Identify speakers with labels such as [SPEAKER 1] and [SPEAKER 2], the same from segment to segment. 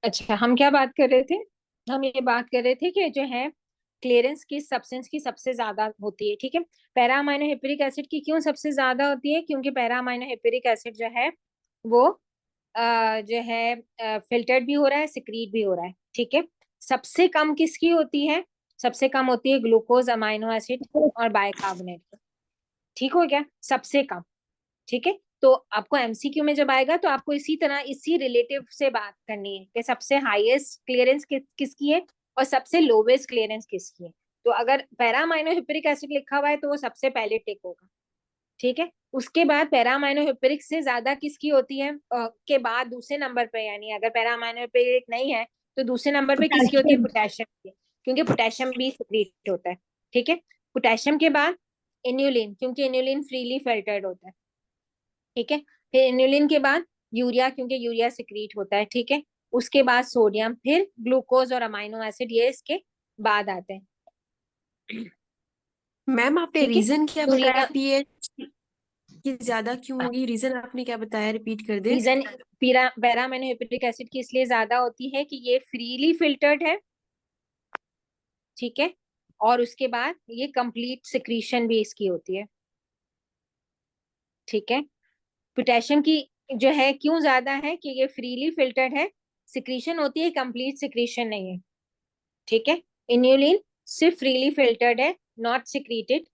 [SPEAKER 1] अच्छा, हम क्या बात कर रहे थे? हम ये बात कर रहे थे कि जो है क्लियरेंस किस सब्सटेंस की सबसे ज्यादा होती है, ठीक है। पैरा अमाइनो हिप्रिक एसिड की क्यों सबसे ज्यादा होती है? क्योंकि पैरा अमाइनो हिप्रिक एसिड जो है वो जो है फिल्टर्ड भी हो रहा है, सिक्रीट भी हो रहा है, ठीक है। सबसे कम किसकी होती है? सबसे कम होती है ग्लूकोज अमाइनो एसिड और बाइकार्बोनेट। ठीक हो गया, सबसे कम। ठीक है, तो आपको एमसीक्यू में जब आएगा तो आपको इसी तरह इसी रिलेटिव से बात करनी है कि सबसे हाईएस्ट क्लियरेंस किसकी है और सबसे लोवेस्ट क्लियरेंस किसकी है। तो अगर पैरा अमाइनो हिप्रिक एसिड लिखा हुआ है तो वो सबसे पहले टिक होगा, ठीक है। उसके बाद पैरा अमाइनो हिप्रिक से ज्यादा किसकी होती है के बाद दूसरे नंबर पे, यानी अगर पैरा अमाइनो हिप्रिक नहीं है तो दूसरे नंबर पे किसकी होती है? पोटेशियम की, क्योंकि पोटेशियम भी सिक्रीट होता है, ठीक है। पोटेशियम के बाद इन्यूलिन, क्योंकि इन्यूलिन फ्रीली फिल्टर्ड होता है, ठीक है। फिर इन्यूलिन के बाद यूरिया, क्योंकि यूरिया सिक्रीट होता है, ठीक है। उसके बाद सोडियम, फिर ग्लूकोज और अमाइनो एसिड, ये इसके बाद आते हैं,
[SPEAKER 2] मैम आपने
[SPEAKER 1] ठीक है।
[SPEAKER 2] रीजन क्या बताया
[SPEAKER 1] यूरिया
[SPEAKER 2] पीएच की ज्यादा क्यों होगी? रीजन आपने क्या बताया, रिपीट कर दे।
[SPEAKER 1] रीजन पैरा अमाइनो हिप्रिक एसिड की इसलिए ज्यादा होती है कि ये फ्रीली फिल्टर्ड है, ठीक है। और उसके बाद ये कंप्लीट सिक्रीशन भी इसकी होती है, ठीक है। पोटेशियम की जो है क्यों ज्यादा है कि ये फ्रीली फिल्टर्ड है, सिक्रीशन होती है, कंप्लीट सिक्रीशन नहीं है, ठीक है। इन्यूलिन सिर्फ फ्रीली फिल्टर्ड है, नॉट सिक्रीटेड,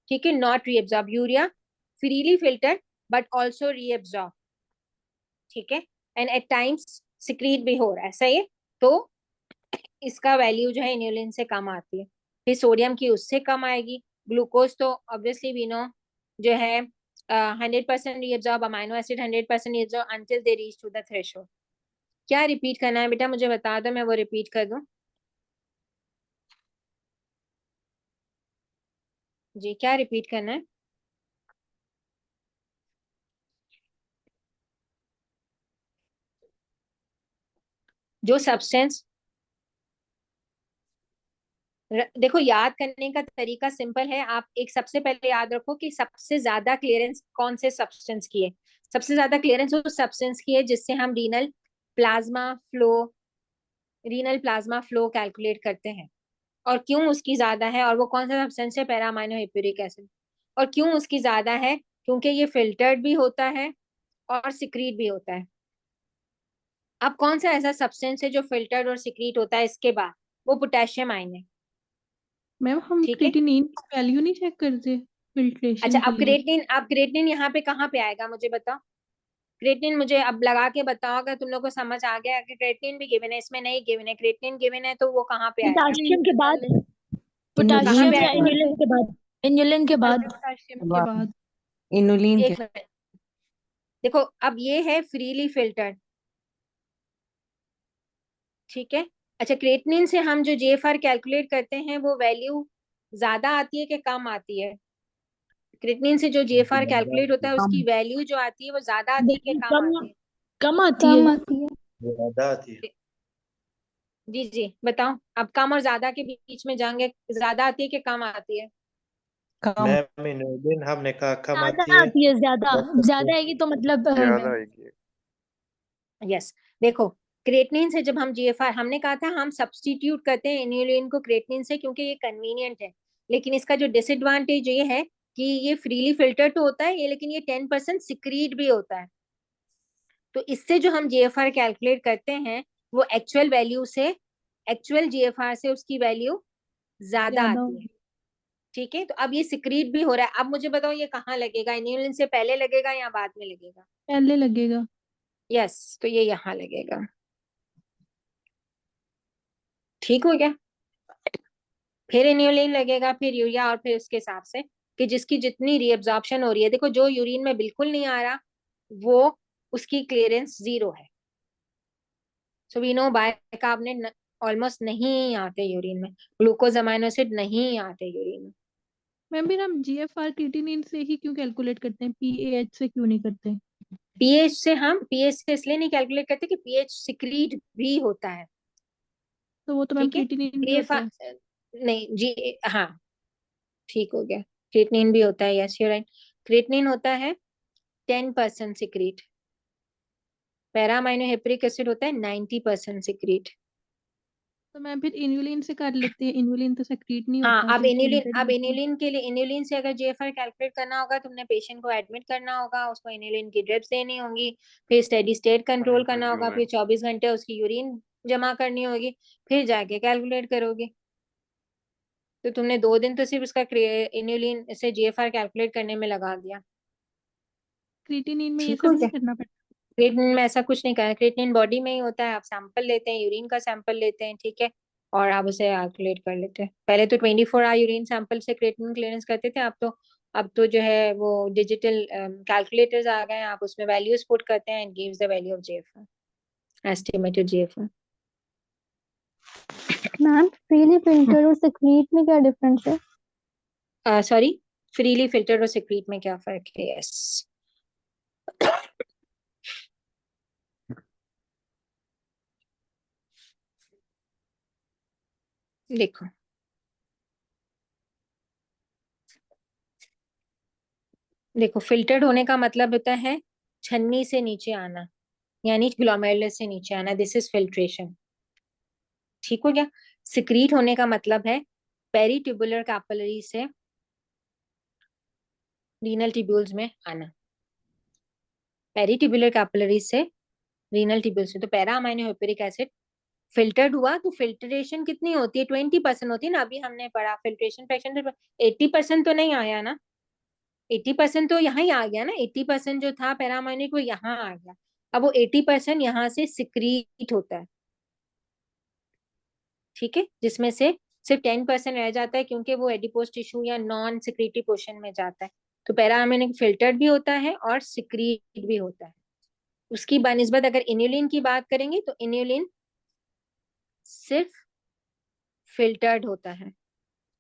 [SPEAKER 1] ठीक है, not reabsorb. Urea freely filtered but also reabsorb, ठीक है, एंड एट टाइम्स सिक्रीट भी हो रहा है, सही है। तो इसका वैल्यू जो है इन्यूलिन से कम आती है। फिर सोडियम की उससे कम आएगी। ग्लूकोज तो ऑब्वियसली वी नो जो है 100% reabsorb, amino acid 100% reabsorb until they reach to the threshold. क्या रिपीट करना है बेटा, मुझे बता दो, मैं वो रिपीट कर दूं। जी, क्या रिपीट करना है? जो सब्सटेंस, देखो याद करने का तरीका सिंपल है। आप एक सबसे पहले याद रखो कि सबसे ज्यादा क्लियरेंस कौन से सब्सटेंस की है। सबसे ज्यादा क्लियरेंस उस सब्सटेंस की है जिससे हम रीनल प्लाज्मा फ्लो कैलकुलेट करते हैं। और क्यों उसकी ज्यादा है, और वो कौन सा सब्सटेंस है? Para amino hippuric acid. और क्यों उसकी ज्यादा है? क्योंकि ये फिल्टर्ड भी होता है और सिक्रीट भी होता है। अब कौन सा ऐसा सब्सटेंस है जो फिल्टर्ड और सिक्रीट होता है इसके बाद? वो पोटेशियम आयन है,
[SPEAKER 3] मैम हम
[SPEAKER 1] ठीक है।
[SPEAKER 3] क्रिएटिनिन की वैल्यू नहीं चेक करते
[SPEAKER 1] अच्छा,
[SPEAKER 3] फिल्ट्रेशन के
[SPEAKER 1] अब
[SPEAKER 3] लिए?
[SPEAKER 1] क्रिएटिनिन यहाँ पे कहाँ पे आएगा मुझे बताओ। क्रिएटिनिन मुझे अब लगा के बताओ, अगर तुम लोग को समझ आ गया कि क्रिएटिनिन भी गिवन है, इसमें नहीं गिवन है, क्रिएटिनिन गिवन है, तो वो कहाँ पे आएगा?
[SPEAKER 4] पोटाशियम के बाद,
[SPEAKER 1] कहाँ
[SPEAKER 2] इनुलिन
[SPEAKER 4] पोटाशियम
[SPEAKER 1] पे
[SPEAKER 4] या
[SPEAKER 2] के
[SPEAKER 1] आएगा?
[SPEAKER 4] इन्युलिन के बाद, इन्युलिन के बाद।
[SPEAKER 3] पोटेशियम के
[SPEAKER 2] बाद,
[SPEAKER 3] बाद।
[SPEAKER 2] इनुलिन के
[SPEAKER 1] एक मिनट, देखो अब ये है फ्रीली फिल्टर्ड, ठीक है। अच्छा, क्रिएटिनिन से हम जो जेएफआर कैलकुलेट करते हैं वो वैल्यू ज्यादा आती है कि कम आती है? क्रिएटिनिन से जो जेएफआर कैलकुलेट होता है
[SPEAKER 2] कम
[SPEAKER 1] उसकी वैल्यू जो आती है वो ज्यादा आती है कि
[SPEAKER 4] वैल्यू
[SPEAKER 1] कम
[SPEAKER 4] कम,
[SPEAKER 1] आती है?
[SPEAKER 4] कम आती है।
[SPEAKER 5] ज्यादा आती है।
[SPEAKER 1] जी जी बताओ, अब कम और ज्यादा के बीच में जाएंगे, ज्यादा आती है कि कम आती है?
[SPEAKER 2] कम।
[SPEAKER 5] मैम इनोलिन हमने कहा कम
[SPEAKER 4] ज्यादा
[SPEAKER 5] आती है।
[SPEAKER 4] आती है, ज्यादा।
[SPEAKER 5] बट सबसे
[SPEAKER 4] ज्यादा आएगी तो मतलब
[SPEAKER 6] ज्यादा आएगी।
[SPEAKER 1] यस, देखो क्रिएटिनिन से जब हम जीएफआर, हमने कहा था हम सब्स्टिट्यूट करते हैं इन्यूलिन को क्रिएटिनिन से क्योंकि ये कन्वीनियंट है। लेकिन इसका जो डिसएडवांटेज ये है कि ये फ्रीली फिल्टर तो होता है ये, लेकिन ये 10% सिक्रीट भी होता है। तो इससे जो हम जीएफआर कैलकुलेट करते हैं वो एक्चुअल वैल्यू से, एक्चुअल जीएफआर से उसकी वैल्यू ज्यादा
[SPEAKER 4] ज्यादा
[SPEAKER 1] आती है,
[SPEAKER 4] होगी।
[SPEAKER 1] ठीक है। तो अब ये सिक्रीट भी हो रहा है। अब मुझे बताओ ये कहाँ लगेगा? इन्यूलिन से पहले लगेगा या बाद में लगेगा?
[SPEAKER 3] पहले लगेगा।
[SPEAKER 1] यस, तो ये यहाँ लगेगा, ठीक हो गया। फिर इन्यूलिन लगेगा, फिर यूरिया, और फिर उसके हिसाब से कि जिसकी जितनी रीअब्जॉर्प्शन हो रही है। देखो जो यूरिन में बिल्कुल नहीं आ रहा वो, उसकी क्लियरेंस 0 है। So we know bicarbonate almost नहीं आते यूरिन में, ग्लूकोज अमाइनो एसिड नहीं आते यूरिन में।
[SPEAKER 3] मैम फिर हम जीएफआर क्रिएटिनिन से ही क्यों कैलकुलेट करते हैं, पीएच से क्यों नहीं करते?
[SPEAKER 1] पीएच से इसलिए नहीं कैलकुलेट करते कि पीएच सिक्रीट भी होता है,
[SPEAKER 3] तो वो तो मैम
[SPEAKER 1] ठीक है।
[SPEAKER 3] क्रिएटिनिन भी होता
[SPEAKER 1] जीएफआर
[SPEAKER 3] है।
[SPEAKER 1] नहीं जी, हाँ ठीक हो गया, क्रिएटिनिन भी होता है, यस यू राइट। क्रिएटिनिन होता है 10% सिक्रीट, पैरा अमाइनो हेपरिक एसिड होता है 90% सिक्रीट।
[SPEAKER 3] तो मैं फिर इन्युलिन से कर लेते हैं, इन्युलिन तो सेक्रीट नहीं
[SPEAKER 1] हाँ,
[SPEAKER 3] होता,
[SPEAKER 1] अब
[SPEAKER 3] सिर्फ
[SPEAKER 1] इन्युलिन,
[SPEAKER 3] filtered
[SPEAKER 1] अब
[SPEAKER 3] ही होता है।
[SPEAKER 1] इन्युलिन के लिए, इन्युलिन से अगर जीएफआर कैलकुलेट करना होगा, तुमने पेशेंट को एडमिट करना होगा, उसको इन्युलिन की ड्रिप्स देनी होंगी, फिर स्टेडी स्टेट कंट्रोल करना होगा, फिर 24 घंटे उसकी यूरिन जमा करनी होगी, फिर जाके कैलकुलेट करोगे। तो तुमने 2 दिन तो सिर्फ उसका इन्युलिन से जीएफआर कैलकुलेट करने में लगा दिया।
[SPEAKER 3] क्रिएटिनिन में ये
[SPEAKER 1] ठीक
[SPEAKER 3] सब
[SPEAKER 1] हो
[SPEAKER 3] नहीं
[SPEAKER 1] गया?
[SPEAKER 3] करना पड़ता।
[SPEAKER 1] क्रिएटिनिन में ऐसा कुछ नहीं करना, क्रिएटिनिन बॉडी में ही होता है, आप सैंपल लेते हैं, यूरिन का सैंपल लेते हैं, ठीक है, और आप उसे कैलकुलेट कर लेते हैं। पहले तो 24 आवर यूरिन सैंपल से क्रिएटिनिन क्लियरेंस करते थे, अब तो जो है वो डिजिटल कैलकुलेटर्स आ गए हैं, आप उसमें वैल्यूज पुट करते हैं and gives the value of GFR, estimated GFR.
[SPEAKER 4] Ma'am freely filter और सेक्रीट में क्या डिफरेंस है?
[SPEAKER 1] सॉरी, फ्रीली फिल्टर और सिक्रीट में क्या फर्क है? यस, देखो, देखो फिल्टर्ड होने का मतलब होता है छन्नी से नीचे आना, यानी ग्लोमेरुलस से नीचे आना, दिस इज फिल्ट्रेशन। ठीक हो गया? सिक्रीट होने का मतलब है पेरिट्यूबुलर कैपिलरी से रीनल ट्यूब्यूल्स में आना, पेरिट्यूबुलर कैपिलरी से रीनल ट्यूब्यूल्स में। तो पैरा अमाइनो हेपरिक एसिड फिल्टर्ड हुआ तो फिल्ट्रेशन कितनी होती है? 20% होती है ना, अभी हमने पढ़ा फिल्ट्रेशन फ्रैक्शन। 80% तो नहीं आया ना, 80% तो यहाँ ही आ गया ना, 80% जो था पैरा अमाइनो वो यहाँ आ गया। अब वो 80% यहाँ से सिक्रीट होता है, ठीक है, जिसमें से सिर्फ 10% रह जाता है, क्योंकि वो एडिपोज टिश्यू या नॉन सिक्रीटी पोर्शन में जाता है। तो पैराअमाइनिक फिल्टर्ड भी होता है और सिक्रीट भी होता है। उसकी बनिस्बत अगर इन्युलिन की बात करेंगे तो इन्युलिन सिर्फ फिल्टर्ड होता है,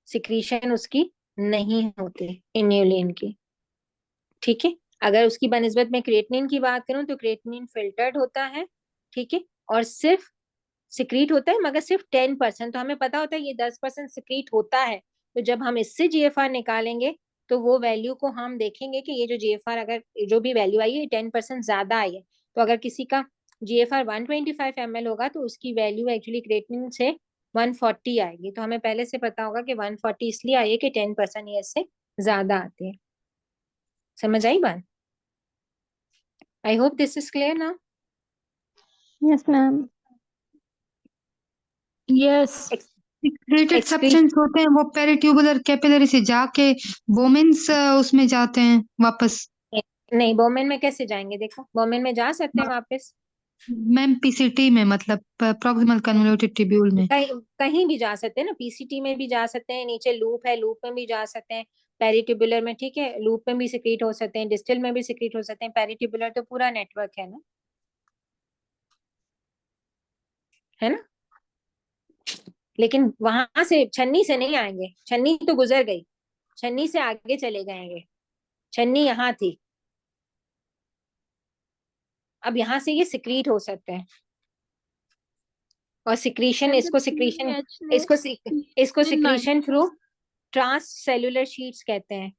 [SPEAKER 1] सिक्रीशन उसकी नहीं होती इन्युलिन की, ठीक है। अगर उसकी बनिस्बत में क्रिएटिनिन की बात करूं तो क्रिएटिनिन फिल्टर्ड होता है, ठीक है, और सिर्फ सिक्रीट होता है, मगर सिर्फ 10%। तो हमें पता होता है ये 10% सिक्रीट होता है, तो जब हम इससे जीएफआर निकालेंगे तो वो वैल्यू को हम देखेंगे कि ये जो जीएफआर, अगर जो भी वैल्यू आई है 10% ज्यादा आई है, तो अगर किसी का जीएफआर 125 ml होगा तो उसकी वैल्यू एक्चुअली क्रिएटिनिन से 140 आएगी। तो हमें पहले से पता होगा कि 140 इसलिए आई है कि 10% ये इससे ज्यादा आती है। समझ आई बात? I hope this is clear ना।
[SPEAKER 4] Yes ma'am. Yes.
[SPEAKER 6] Secreted
[SPEAKER 1] excrete
[SPEAKER 6] substance होते हैं वो पेरिट्यूबुलर कैपिलरी से जाके वोमेन्स उसमें जाते हैं वापस।
[SPEAKER 1] नहीं, बोमेन में कैसे जाएंगे? देखो, बोमेन में जा सकते हैं वापस,
[SPEAKER 6] मैम पीसीटी में मतलब प्रॉक्सिमल कन्वोल्यूटेड ट्यूब्यूल में।
[SPEAKER 1] कहीं कहीं भी जा सकते हैं ना, पीसीटी में भी जा सकते हैं, नीचे लूप है, लूप में भी जा सकते हैं, पेरिट्यूबुलर में, ठीक है, लूप में भी सिक्रीट हो सकते हैं, डिस्टल में भी सिक्रीट हो सकते हैं, पेरिट्यूबुलर तो पूरा नेटवर्क है ना, लेकिन वहां से छन्नी से नहीं आएंगे, छन्नी तो गुजर गई, छन्नी से आगे चले जाएंगे, छन्नी यहाँ थी, अब यहाँ से ये सिक्रीट हो सकते हैं। और सिक्रीशन,
[SPEAKER 3] मैम जब
[SPEAKER 1] इसको सिक्रीशन,
[SPEAKER 3] पीएच ने
[SPEAKER 1] इसको
[SPEAKER 3] ने 9
[SPEAKER 1] secretion through transcellular sheets कहते हैं।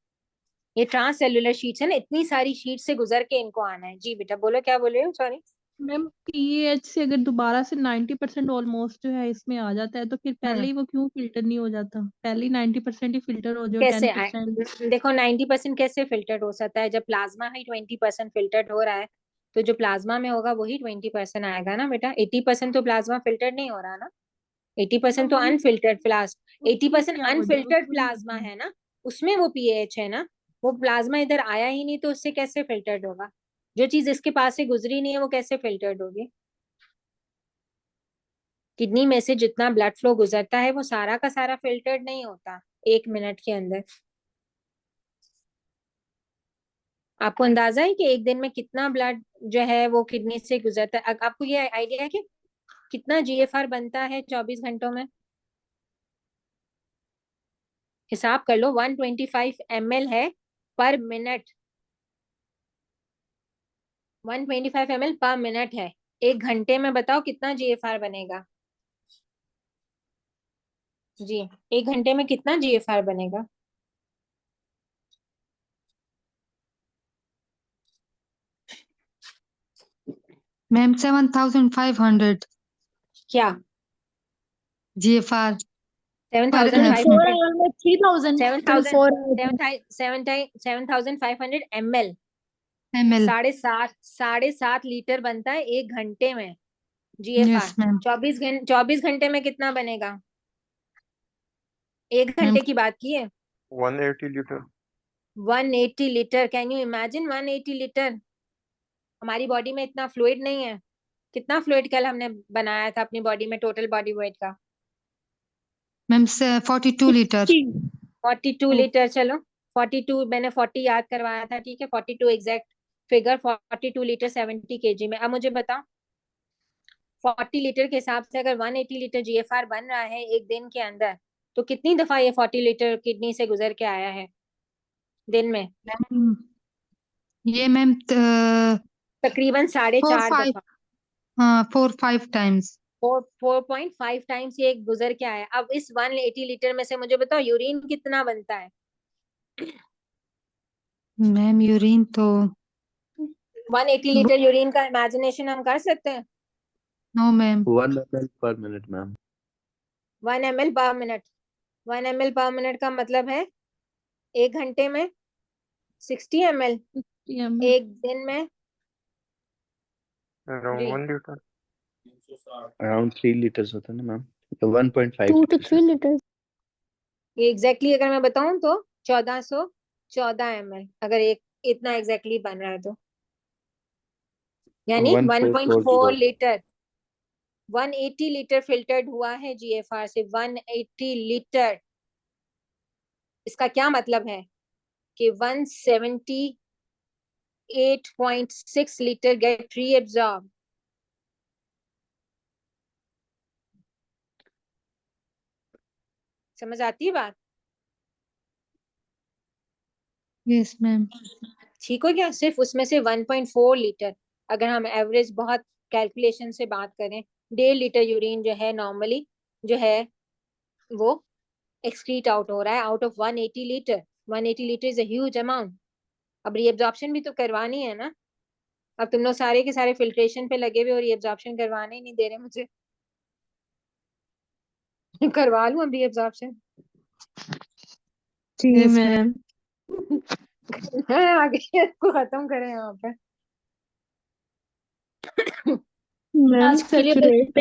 [SPEAKER 1] ये ट्रांस सेलुलर शीट्स है ना, इतनी सारी शीट से गुजर के इनको आना है। जी बेटा बोलो, क्या बोल रहे हो? सॉरी।
[SPEAKER 3] मैम पीएच से अगर दोबारा से 90% ऑलमोस्ट जो है इसमें आ जाता है, तो फिर पहले ही वो क्यों फिल्टर नहीं हो जाता? पहले ही 90% ही फिल्टर हो जाए,
[SPEAKER 1] कैसे
[SPEAKER 3] 10%।
[SPEAKER 1] देखो 90% कैसे फिल्टर्ड हो सकता है? जब प्लाज्मा ही 20% फिल्टर्ड हो रहा है, तो जो प्लाज्मा में होगा वही 20% आएगा ना बेटा। 80% तो प्लाज्मा फिल्टर्ड नहीं हो रहा ना, 80% तो
[SPEAKER 3] वही
[SPEAKER 1] अनफिल्टर्ड प्लाज्मा,
[SPEAKER 3] उसमें
[SPEAKER 1] 80%
[SPEAKER 3] क्या हो जाए,
[SPEAKER 1] अनफिल्टर्ड
[SPEAKER 3] उसमें नहीं
[SPEAKER 1] प्लाज्मा
[SPEAKER 3] होता।
[SPEAKER 1] है ना, उसमें वो पीएच है ना। वो प्लाज्मा इधर आया ही नहीं, तो उससे कैसे फिल्टर्ड होगा? जो चीज इसके पास से गुजरी नहीं है वो कैसे फिल्टर्ड होगी? किडनी में से जितना ब्लड फ्लो गुजरता है वो सारा का सारा फिल्टर्ड नहीं होता 1 मिनट के अंदर। आपको अंदाजा है कि एक दिन में कितना ब्लड जो है वो किडनी से गुजरता है? आपको ये आइडिया है कि कितना जीएफआर बनता है 24 घंटों में? हिसाब कर लो, 125 ml है पर मिनट, 125 ml पर मिनट है। 1 घंटे में बताओ कितना जीएफआर बनेगा? जी, 1 घंटे में कितना जीएफआर बनेगा?
[SPEAKER 6] मैम 7,500
[SPEAKER 1] क्या
[SPEAKER 6] GFR
[SPEAKER 1] सेवन
[SPEAKER 6] पर
[SPEAKER 1] थाउजेंड फाइव
[SPEAKER 4] 4
[SPEAKER 1] हंड्रेड
[SPEAKER 4] hour में 3000
[SPEAKER 1] सेवन
[SPEAKER 4] till
[SPEAKER 1] थाउजेंड
[SPEAKER 4] 4 hours में
[SPEAKER 1] 7,500 ml
[SPEAKER 6] ml।
[SPEAKER 1] 7.5 लीटर बनता है 1 घंटे में GFR।
[SPEAKER 6] Yes ma'am.
[SPEAKER 1] 24 घंटे में कितना बनेगा? 1
[SPEAKER 6] मैम
[SPEAKER 1] घंटे की बात की है।
[SPEAKER 5] 180 litre
[SPEAKER 1] 180 litre, can you imagine 180 litre? हमारी बॉडी में इतना फ्लूइड नहीं है। कितना फ्लूइड कल हमने बनाया था अपनी बॉडी में टोटल बॉडी वेट का?
[SPEAKER 6] Ma'am 42 litre.
[SPEAKER 1] 42 लीटर। चलो 42, मैंने 40 याद करवाया था, ठीक है 42 एग्जैक्ट फिगर। 42 लीटर 70 केजी में। अब मुझे बताओ 40 लीटर के हिसाब से अगर 180 लीटर GFR बन रहा है एक दिन के अंदर, तो कितनी दफा ये 40 लीटर किडनी से गुजर के आया है दिन में?
[SPEAKER 6] मैम ये मैम
[SPEAKER 1] तकरीबन 4.5
[SPEAKER 6] 4-5
[SPEAKER 1] दफा।
[SPEAKER 6] हाँ 4-5 टाइम्स।
[SPEAKER 1] 4.5 टाइम्स ये गुजर के आया। अब इस 180 लीटर में से मुझे बताओ यूरिन कितना बनता है?
[SPEAKER 6] मैम यूरिन तो
[SPEAKER 1] 180 लीटर यूरिन का इमेजिनेशन हम कर सकते हैं?
[SPEAKER 6] No ma'am.
[SPEAKER 7] 1 ml per minute, ma'am.
[SPEAKER 1] 1 ml per minute. 1 ml per minute का मतलब है 1 घंटे में 60 ml,
[SPEAKER 3] ml।
[SPEAKER 1] एक दिन में
[SPEAKER 5] around
[SPEAKER 1] जी
[SPEAKER 5] 1 liter
[SPEAKER 7] अराउंड 3 लीटर्स होता है ना मैम, तो 1.5
[SPEAKER 4] 2 to
[SPEAKER 7] लीटर्स
[SPEAKER 4] 3 liters
[SPEAKER 1] ये एग्जैक्टली अगर मैं बताऊं तो 1414 ml, अगर एक इतना एग्जैक्टली बन रहा है तो यानी 1.4
[SPEAKER 7] 1440।
[SPEAKER 1] लीटर। 180 लीटर फिल्टर्ड हुआ है GFR से। 180 लीटर, इसका क्या मतलब है कि 178.6 लीटर गेट रीअब्सॉर्ब। समझ आती है बात?
[SPEAKER 6] Yes ma'am.
[SPEAKER 1] ठीक हो गया? सिर्फ उसमें से 1.4 लीटर, अगर हम एवरेज बहुत कैलकुलेशन से बात करें, 1.5 लीटर यूरिन जो है नॉर्मली जो है वो एक्सक्रीट आउट हो रहा है out of 180 litre. 180 litre is a huge amount. अब रीअब्जॉर्प्शन भी तो करवानी है ना। अब तुम लोग सारे के सारे फिल्ट्रेशन पे लगे हुए और रीअब्जॉर्प्शन करवाने ही नहीं दे रहे मुझे। करवा लूं अब रीअब्जॉर्प्शन?
[SPEAKER 3] जी
[SPEAKER 6] यस
[SPEAKER 3] मैम।
[SPEAKER 1] आगे इसको खत्म करें यहाँ पे।
[SPEAKER 3] मैम
[SPEAKER 1] आज के लिए
[SPEAKER 3] सैचुरेट